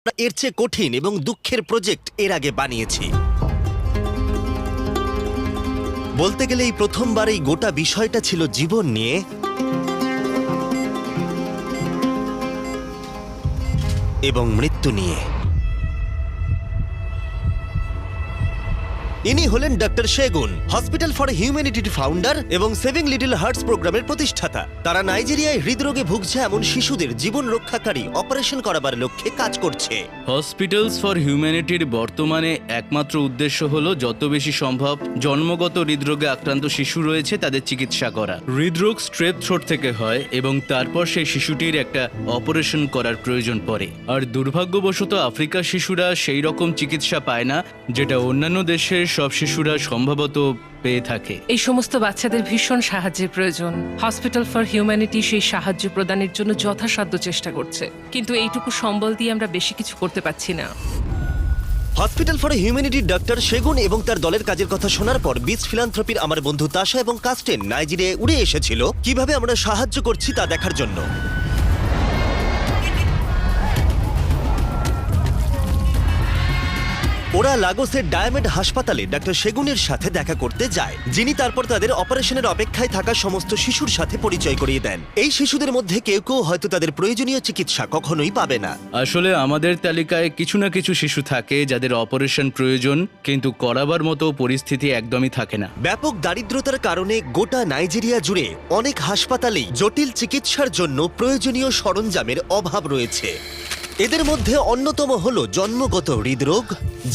এর চেয়ে কঠিন এবং দুঃখের প্রজেক্ট এর আগে বানিয়েছি। বলতে গেলে এই প্রথমবার এই গোটা বিষয়টা ছিল জীবন নিয়ে, এবং মৃত্যু নিয়ে। ইনি হলেন ডক্টর সেগুন, হসপিটাল ফর হিউম্যানিটির ফাউন্ডার এবং সেভিং লিটল হার্টস প্রোগ্রামের প্রতিষ্ঠাতা। তারা নাইজেরিয়ায় হৃদরোগে ভুগছে এমন শিশুদের জীবন রক্ষাকারী অপারেশন করাবার লক্ষ্যে কাজ করছে। হসপিটালস ফর হিউম্যানিটির বর্তমানে একমাত্র উদ্দেশ্য হলো যত বেশি সম্ভব জন্মগত হৃদরোগে আক্রান্ত শিশু রয়েছে তাদের চিকিৎসা করা। হৃদরোগ স্ট্রেপ থ্রোট থেকে হয় এবং তারপর সেই শিশুটির একটা অপারেশন করার প্রয়োজন পড়ে। আর দুর্ভাগ্যবশত আফ্রিকার শিশুরা সেই রকম চিকিৎসা পায় না যেটা অন্যান্য দেশের সব শিশুরা সম্ভবত পেয়ে থাকে। এই সমস্ত বাচ্চাদের ভীষণ সাহায্যের প্রয়োজন। হসপিটাল ফর হিউম্যানিটি সেই সাহায্য প্রদানের জন্য যথাসাধ্য চেষ্টা করছে, কিন্তু এইটুকু সম্বল দিয়ে আমরা বেশি কিছু করতে পারছি না। হসপিটাল ফর হিউম্যানিটির ডক্টর সেগুন এবং তার দলের কাজের কথা শোনার পর বিচ ফিলান্থ্রপির আমার বন্ধু তাশা এবং কাস্টেন নাইজেরিয়ায় উড়ে এসেছিল কিভাবে আমরা সাহায্য করছি তা দেখার জন্য। ওরা লাগোসের ডায়ামেড হাসপাতালে ডক্টর সেগুনের সাথে দেখা করতে যায়, যিনি তারপর তাদের অপারেশনের অপেক্ষায় থাকা সমস্ত শিশুর সাথে পরিচয় করিয়ে দেন। এই শিশুদের মধ্যে কেউ কেউ হয়তো তাদের প্রয়োজনীয় চিকিৎসা কখনোই পাবে না। আসলে আমাদের তালিকায় কিছু না কিছু শিশু থাকে যাদের অপারেশন প্রয়োজন, কিন্তু করাবার মতো পরিস্থিতি একদমই থাকে না। ব্যাপক দারিদ্রতার কারণে গোটা নাইজেরিয়া জুড়ে অনেক হাসপাতালেই জটিল চিকিৎসার জন্য প্রয়োজনীয় সরঞ্জামের অভাব রয়েছে। এদের মধ্যে অন্যতম হলো জন্মগত হৃদরোগ,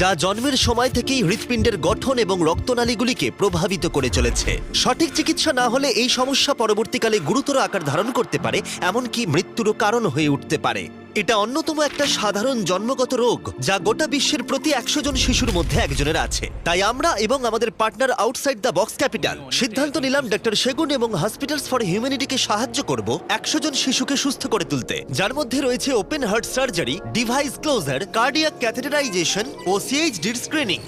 যা জন্মের সময় থেকেই হৃৎপিণ্ডের গঠন এবং রক্তনালীগুলিকে প্রভাবিত করে চলেছে। সঠিক চিকিৎসা না হলে এই সমস্যা পরবর্তীকালে গুরুতর আকার ধারণ করতে পারে, এমনকি মৃত্যুরও কারণ হয়ে উঠতে পারে। এটা অন্যতম একটা সাধারণ জন্মগত রোগ যা গোটা বিশ্বের প্রতি 100 জন শিশুর মধ্যে একজনের আছে। তাই আমরা এবং আমাদের partner outside the box capital সিদ্ধান্ত নিলাম ডক্টর সেগুন এবং হসপিটালস ফর হিউম্যানিটিকে সাহায্য করব 100 জন শিশুকে সুস্থ করে তুলতে, যার মধ্যে রয়েছে open heart surgery, device closure, cardiac catheterisation ও সিএইচডির স্ক্রিনিং।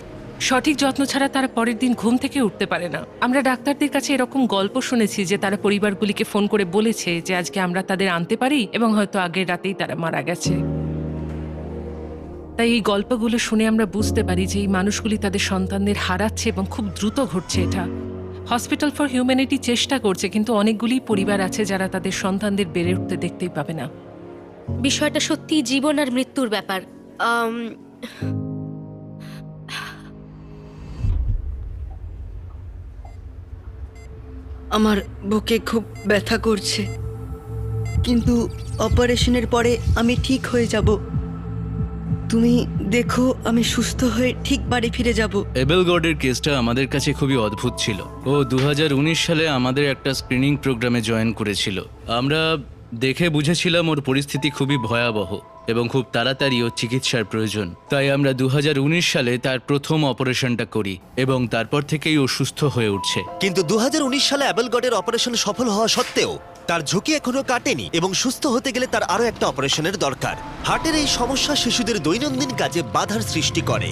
সঠিক যত্ন ছাড়া তারা পরের দিন ঘুম থেকে উঠতে পারে না। আমরা ডাক্তারদের কাছে এরকম গল্প শুনেছি যে তারা পরিবারগুলিকে ফোন করে বলেছে যে আজকে আমরা তাদের আনতে পারি, এবং হয়তো আগের রাতেই তারা মারা গেছে। তাই এই গল্পগুলো শুনে আমরা বুঝতে পারি যে এই মানুষগুলি তাদের সন্তানদের হারাচ্ছে এবং খুব দ্রুত ঘটছে এটা। হসপিটাল ফর হিউম্যানিটি চেষ্টা করছে, কিন্তু অনেকগুলি পরিবার আছে যারা তাদের সন্তানদের বেড়ে উঠতে দেখতেই পাবে না। বিষয়টা সত্যি জীবন আর মৃত্যুর ব্যাপার। আমার বুকে খুব ব্যথা করছে, কিন্তু অপারেশনের পরে আমি ঠিক হয়ে যাব। তুমি দেখো আমি সুস্থ হয়ে ঠিক বাড়ি ফিরে যাব। এবেল গডের কেসটা আমাদের কাছে খুবই অদ্ভুত ছিল। ও 2019 সালে আমাদের একটা স্ক্রিনিং প্রোগ্রামে জয়েন করেছিল। আমরা দেখে বুঝেছিলাম ওর পরিস্থিতি খুবই ভয়াবহ এবং খুব তাড়াতাড়ি ওর চিকিৎসার প্রয়োজন। তাই আমরা 2019 সালে তার প্রথম অপারেশনটা করি এবং তারপর থেকেই ও সুস্থ হয়ে উঠছে। কিন্তু 2019 সালে অ্যাবেল গডের অপারেশন সফল হওয়া সত্ত্বেও তার ঝুঁকি এখনো কাটেনি এবং সুস্থ হতে গেলে তার আরো একটা অপারেশনের দরকার। হার্টের এই সমস্যা শিশুদের দৈনন্দিন কাজে বাধার সৃষ্টি করে,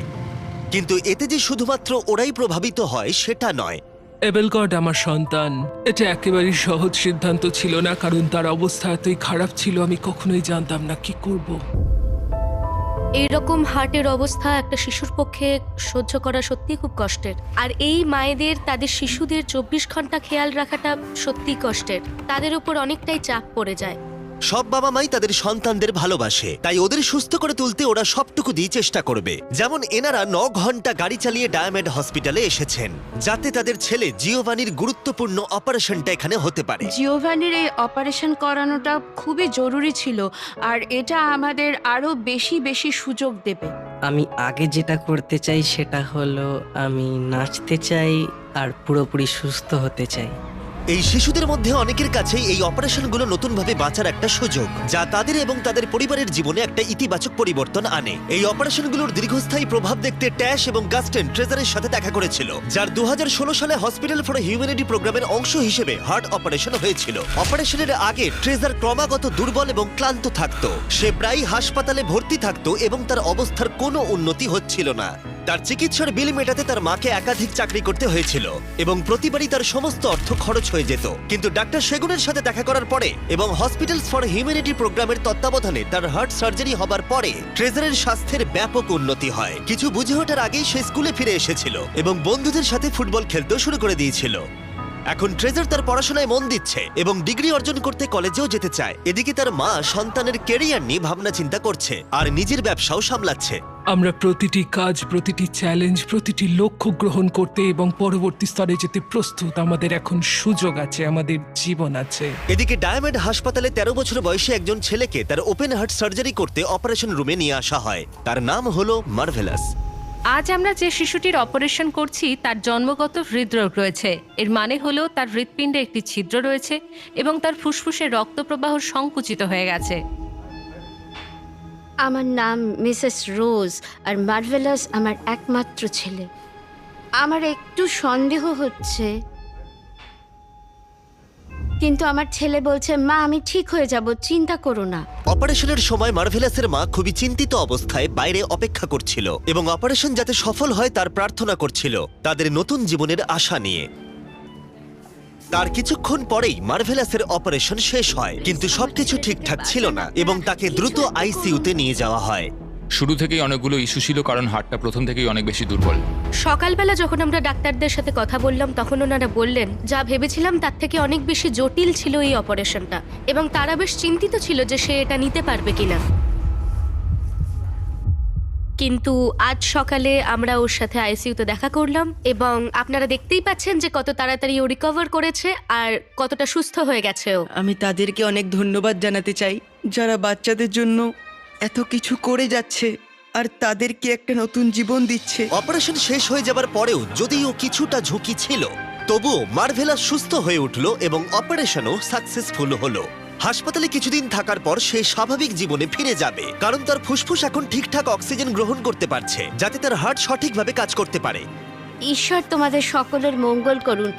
কিন্তু এতে যে শুধুমাত্র ওরাই প্রভাবিত হয় সেটা নয়। এবেল গড আমার সন্তান। এটা একেবারেই সহজ সিদ্ধান্ত ছিল না, কারণ তার অবস্থা এতই খারাপ ছিল আমি কখনোই জানতাম না কি করব। এইরকম হার্টের অবস্থা একটা শিশুর পক্ষে সহ্য করা সত্যি খুব কষ্টের। আর এই মায়েদের তাদের শিশুদের 24 ঘন্টা খেয়াল রাখাটা সত্যি কষ্টের। তাদের উপর অনেকটাই চাপ পড়ে যায়। সব বাবা মাই তাদের সন্তানদের ভালোবাসে, তাই ওদের সুস্থ করে তুলতে ওরা সবটুকু দিয়ে চেষ্টা করবে। যেমন এনারা 9 ঘন্টা গাড়ি চালিয়ে ডায়ামেড হসপিটালে এসেছেন, যাতে তাদের ছেলে জিওভানির গুরুত্বপূর্ণ অপারেশনটা এখানে হতে পারে। জিওভানির এই অপারেশন করানোটা খুবই জরুরি ছিল, আর এটা আমাদের আরো বেশি বেশি সুযোগ দেবে। আমি আগে যেটা করতে চাই সেটা হলো আমি নাচতে চাই আর পুরোপুরি সুস্থ হতে চাই। এই শিশুদের মধ্যে অনেকের কাছেই এই অপারেশনগুলো নতুনভাবে বাঁচার একটা সুযোগ, যা তাদের এবং তাদের পরিবারের জীবনে একটা ইতিবাচক পরিবর্তন আনে। এই অপারেশনগুলোর দীর্ঘস্থায়ী প্রভাব দেখতে ট্যাশ এবং কাস্টেন ট্রেজারের সাথে দেখা করেছিল, যার 2016 সালে হসপিটাল ফর হিউম্যানিটি প্রোগ্রামের অংশ হিসেবে হার্ট অপারেশন হয়েছিল। অপারেশনের আগে ট্রেজার ক্রমাগত দুর্বল এবং ক্লান্ত থাকতো। সে প্রায়ই হাসপাতালে ভর্তি থাকতো এবং তার অবস্থার কোনো উন্নতি হচ্ছিল না। তার চিকিৎসার বিল মেটাতে তার মাকে একাধিক চাকরি করতে হয়েছিল এবং প্রতিবারই তার সমস্ত অর্থ খরচ হয়ে যেত। কিন্তু ডাক্তার সেগুনের সাথে দেখা করার পরে এবং হসপিটালস ফর হিউম্যানিটি প্রোগ্রামের তত্ত্বাবধানে তার হার্ট সার্জারি হবার পরে ট্রেজারের স্বাস্থ্যের ব্যাপক উন্নতি হয়। কিছু বুঝে ওঠার আগেই সে স্কুলে ফিরে এসেছিল এবং বন্ধুদের সাথে ফুটবল খেলতেও শুরু করে দিয়েছিল। এখন ট্রেজার তার পড়াশোনায় মন দিচ্ছে এবং ডিগ্রি অর্জন করতে কলেজেও যেতে চায়। এদিকে তার মা সন্তানের কেরিয়ার নিয়ে ভাবনা চিন্তা করছে আর নিজের ব্যবসাও সামলাচ্ছে। আমরা প্রতিটি কাজ, প্রতিটি চ্যালেঞ্জ, প্রতিটি লক্ষ্য গ্রহণ করতে এবং পরবর্তী স্তরে যেতে প্রস্তুত। আমাদের এখন সুযোগ আছে, আমাদের জীবন আছে। এদিকে ডায়মন্ড হাসপাতালে 13 বছর বয়সী একজন ছেলেকে তার ওপেন হার্ট সার্জারি করতে অপারেশন রুমে নিয়ে আসা হয়। তার নাম হলো মার্ভেলাস। আজ আমরা যে শিশুটির অপারেশন করছি তার জন্মগত হৃদরোগ রয়েছে। এর মানে হলো তার হৃৎপিণ্ডে একটি ছিদ্র রয়েছে এবং তার ফুসফুসে রক্ত প্রবাহ সংকুচিত হয়ে গেছে। আমার নাম মিসেস রোজ আর মার্ভেলাস আমার একমাত্র ছেলে। আমার একটু সন্দেহ হচ্ছে, কিন্তু আমার ছেলে বলছে মা আমি ঠিক হয়ে যাব, চিন্তা করো না। অপারেশনের সময় মার্ভেলাসের মা খুবই চিন্তিত অবস্থায় বাইরে অপেক্ষা করছিল এবং অপারেশন যাতে সফল হয় তার প্রার্থনা করছিল তাদের নতুন জীবনের আশা নিয়ে। তার কিছুক্ষণ পরেই মার্ভেলাসের অপারেশন শেষ হয়, কিন্তু সবকিছু ঠিকঠাক ছিল না এবং তাকে দ্রুত আইসিইউতে নিয়ে যাওয়া হয়। শুরু থেকেই অনেকগুলো ইস্যু ছিল, কারণ হার্টটা প্রথম থেকেই অনেক বেশি দুর্বল। সকালবেলা যখন আমরা ডাক্তারদের সাথে কথা বললাম তখন ওনারা বললেন যা ভেবেছিলাম তার থেকে অনেক বেশি জটিল ছিল এই অপারেশনটা এবং তারা বেশ চিন্তিত ছিল যে সে এটা নিতে পারবে কিনা। কিন্তু আজ সকালে আমরা ওর সাথে আইসিইউতে দেখা করলাম এবং আপনারা দেখতেই পাচ্ছেন যে কত তাড়াতাড়ি ও রিকভার করেছে আর কতটা সুস্থ হয়ে গেছে ও। আমি তাদেরকে অনেক ধন্যবাদ জানাতে চাই যারা বাচ্চাদের জন্য এত কিছু করে যাচ্ছে আর তাদেরকে একটা নতুন জীবন দিচ্ছে। অপারেশন শেষ হয়ে যাবার পরেও যদিও কিছুটা ঝুঁকি ছিল, তবুও মার্ভেলাস সুস্থ হয়ে উঠল এবং অপারেশনও সাকসেসফুল হলো। হাসপাতালে কিছুদিন থাকার পর সে স্বাভাবিক জীবনে ফিরে যাবে, কারণ তার ফুসফুস এখন ঠিকঠাক অক্সিজেন গ্রহণ করতে পারছে, যাতে তার হার্ট সঠিকভাবে কাজ করতে পারে। ঈশ্বর তোমাদের সকলের মঙ্গল করুন।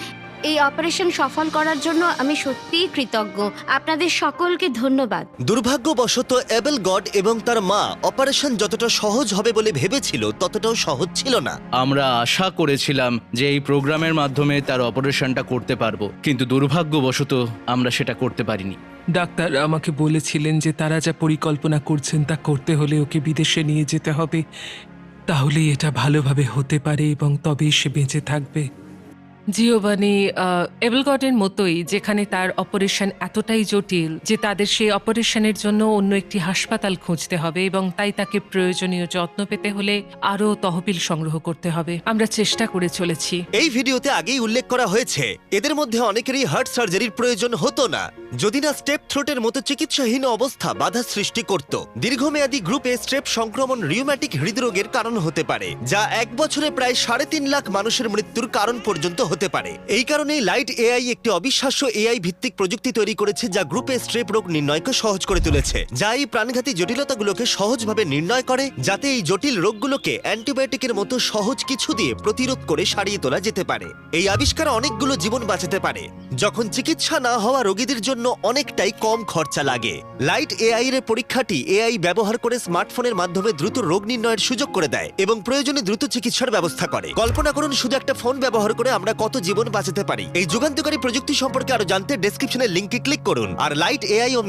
এই অপারেশন সফল করার জন্য আমি সত্যিই কৃতজ্ঞ। আপনাদের সকলকে ধন্যবাদ। দুর্ভাগ্যবশত এবেল গড এবং তার মা অপারেশন যতটা সহজ হবে বলে ভেবেছিল ততটাও সহজ ছিল না। আমরা আশা করেছিলাম যে এই প্রোগ্রামের মাধ্যমে তার অপারেশনটা করতে পারবো, কিন্তু দুর্ভাগ্যবশত আমরা সেটা করতে পারিনি। ডাক্তার আমাকে বলেছিলেন যে তারা যা পরিকল্পনা করছেন তা করতে হলে ওকে বিদেশে নিয়ে যেতে হবে, তাহলেই এটা ভালোভাবে হতে পারে এবং তবেই সে বেঁচে থাকবে। জিওভানি এবেলগডের মতোই, যেখানে তার অপারেশন এতটাই জটিল যে তাদের সেই অপারেশনের জন্য অন্য একটি হাসপাতাল খুঁজতে হবে এবং তাই তাকে প্রয়োজনীয় যত্ন পেতে হলে আরও তহবিল সংগ্রহ করতে হবে। আমরা চেষ্টা করে চলেছি। এই ভিডিওতে আগেই উল্লেখ করা হয়েছে এদের মধ্যে অনেকেরই হার্ট সার্জারির প্রয়োজন হতো না, যদি না স্টেপ থ্রোটের মতো চিকিৎসাহীন অবস্থা বাধা সৃষ্টি করত। দীর্ঘমেয়াদী গ্রুপে স্ট্রেপ সংক্রমণ রিউম্যাটিক হৃদরোগের কারণ হতে পারে, যা 1 বছরে প্রায় 3.5 লাখ মানুষের মৃত্যুর কারণ পর্যন্ত হতে পারে। এই কারণেই লাইট এআই একটি অবিশ্বাস্য এআই ভিত্তিক প্রযুক্তি তৈরি করেছে যা গ্রুপে স্ট্রেপ রোগ নির্ণয়কে সহজ করে তুলেছে, যা এই প্রাণঘাতী জটিলতাগুলোকে সহজভাবে নির্ণয় করে, যাতে এই জটিল রোগগুলোকে অ্যান্টিবায়োটিকের মতো সহজ কিছু দিয়ে প্রতিরোধ করে সারিয়ে তোলা যেতে পারে। এই আবিষ্কার অনেকগুলো জীবন বাঁচাতে পারে, যখন চিকিৎসা না হওয়া রোগীদের জন্য অনেকটাই কম খরচা লাগে। লাইট এআই এর পরীক্ষাটি এআই ব্যবহার করে স্মার্টফোনের মাধ্যমে দ্রুত রোগ নির্ণয়ের সুযোগ করে দেয় এবং প্রয়োজনে দ্রুত চিকিৎসার ব্যবস্থা করে। কল্পনা করুন শুধু একটা ফোন ব্যবহার করে আমরা কত জীবন বাঁচাতে পারি। এই যুগান্তকারী প্রযুক্তি সম্পর্কে আরো জানতে ডেসক্রিপশনের লিংকে ক্লিক করুন। আর লাইট এআই ও